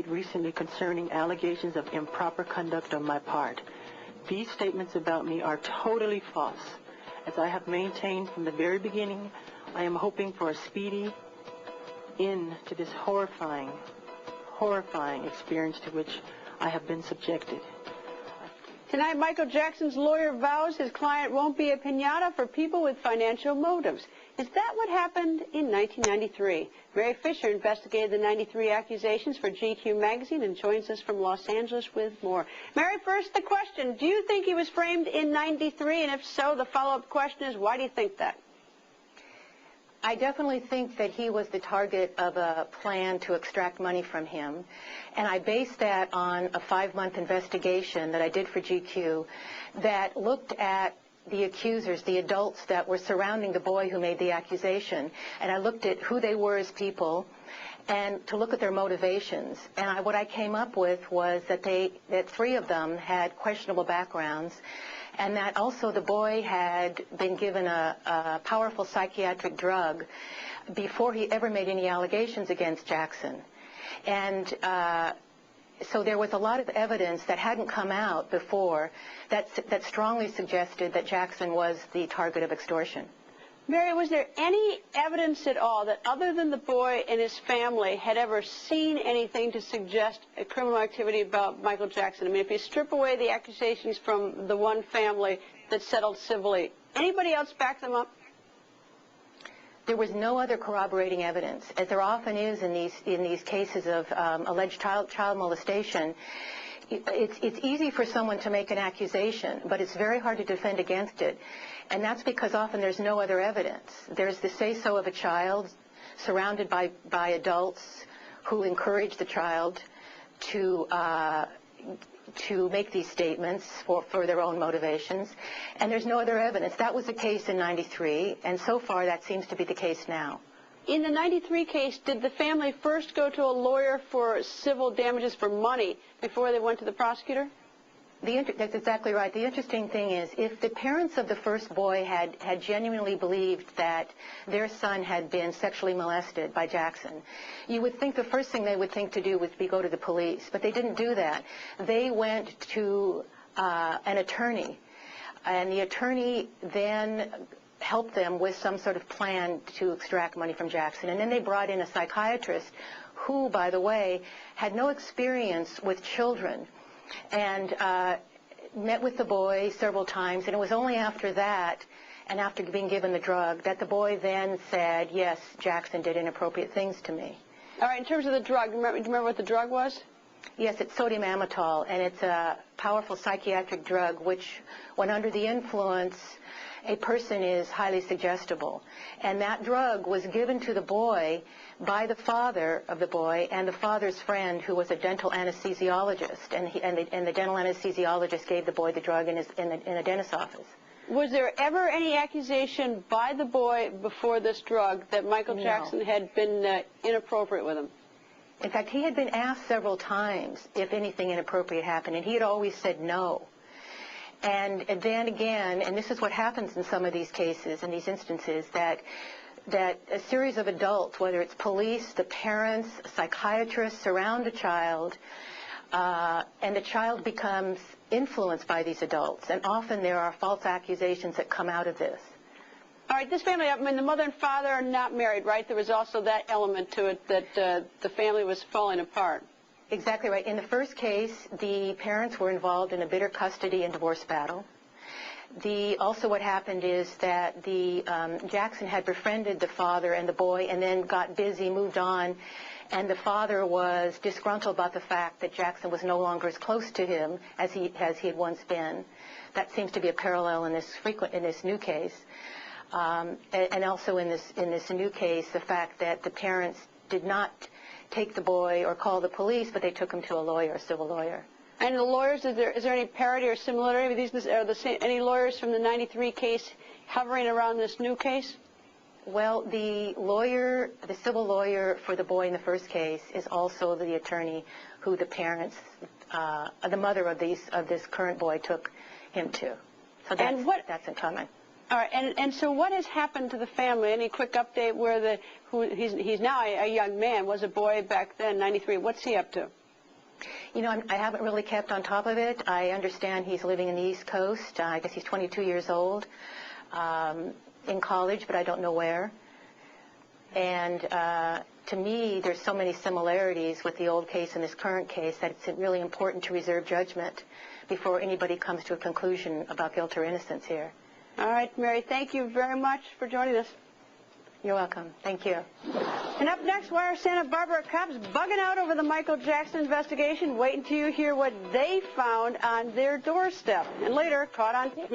recently concerning allegations of improper conduct on my part. These statements about me are totally false. As I have maintained from the very beginning, I am hoping for a speedy end to this horrifying experience to which I have been subjected. Tonight, Michael Jackson's lawyer vows his client won't be a piñata for people with financial motives. Is that what happened in 1993? Mary Fischer investigated the 93 accusations for GQ magazine and joins us from Los Angeles with more. Mary, first the question, do you think he was framed in 93? And if so, the follow-up question is, why do you think that? I definitely think that he was the target of a plan to extract money from him, and I based that on a 5-month investigation that I did for GQ that looked at the accusers, the adults that were surrounding the boy who made the accusation, and I looked at who they were as people and to look at their motivations. And what I came up with was that 3 of them had questionable backgrounds, and that also the boy had been given a powerful psychiatric drug before he ever made any allegations against Jackson. And so there was a lot of evidence that hadn't come out before that strongly suggested that Jackson was the target of extortion. Mary, was there any evidence at all that other than the boy and his family had ever seen anything to suggest a criminal activity about Michael Jackson? I mean, if you strip away the accusations from the one family that settled civilly, anybody else back them up? There was no other corroborating evidence, as there often is in these cases of alleged child molestation. It's easy for someone to make an accusation, but it's very hard to defend against it. And that's because often there's no other evidence. There's the say-so of a child surrounded by adults who encourage the child to make these statements for their own motivations. And there's no other evidence. That was the case in 93, and so far that seems to be the case now. In the 93 case, did the family first go to a lawyer for civil damages for money before they went to the prosecutor? That's exactly right. The interesting thing is, if the parents of the first boy had genuinely believed that their son had been sexually molested by Jackson, you would think the first thing they would think to do would be go to the police. But they didn't do that. They went to an attorney, and the attorney then helped them with some sort of plan to extract money from Jackson. And then they brought in a psychiatrist who, by the way, had no experience with children, and met with the boy several times. And it was only after that, and after being given the drug, that the boy then said, yes, Jackson did inappropriate things to me. All right, in terms of the drug, do you remember what the drug was? Yes, it's sodium amytal, and it's a powerful psychiatric drug which, when under the influence, a person is highly suggestible. And that drug was given to the boy by the father of the boy and the father's friend, who was a dental anesthesiologist. And the dental anesthesiologist gave the boy the drug in a dentist's office. Was there ever any accusation by the boy before this drug that Michael Jackson had been inappropriate with him? In fact, he had been asked several times if anything inappropriate happened, and he had always said no. And then again, and this is what happens in some of these cases, in these instances, that a series of adults, whether it's police, the parents, psychiatrists, surround a child, and the child becomes influenced by these adults. And often there are false accusations that come out of this. All right, this family, I mean, the mother and father are not married, right? There was also that element to it, that the family was falling apart. Exactly right. In the first case, the parents were involved in a bitter custody and divorce battle. Also what happened is that Jackson had befriended the father and the boy and then got busy, moved on, and the father was disgruntled about the fact that Jackson was no longer as close to him as he had once been. That seems to be a parallel in this new case. And also in this new case, the fact that the parents did not take the boy or call the police, but they took him to a lawyer, a civil lawyer. And the lawyers, is there any parity or similarity? Any lawyers from the 93 case hovering around this new case? Well, the civil lawyer for the boy in the first case is also the attorney who the parents, the mother of this current boy took him to. So that's in common. All right, and so what has happened to the family? Any quick update where he's now a young man, was a boy back then, 93. What's he up to? You know, I haven't really kept on top of it. I understand he's living in the East Coast. I guess he's 22 years old, in college, but I don't know where. And to me, there's so many similarities with the old case and this current case that it's really important to reserve judgment before anybody comes to a conclusion about guilt or innocence here. All right, Mary, thank you very much for joining us. You're welcome. Thank you. And up next, why are Santa Barbara cops bugging out over the Michael Jackson investigation? Wait until you hear what they found on their doorstep. And later, caught on tape.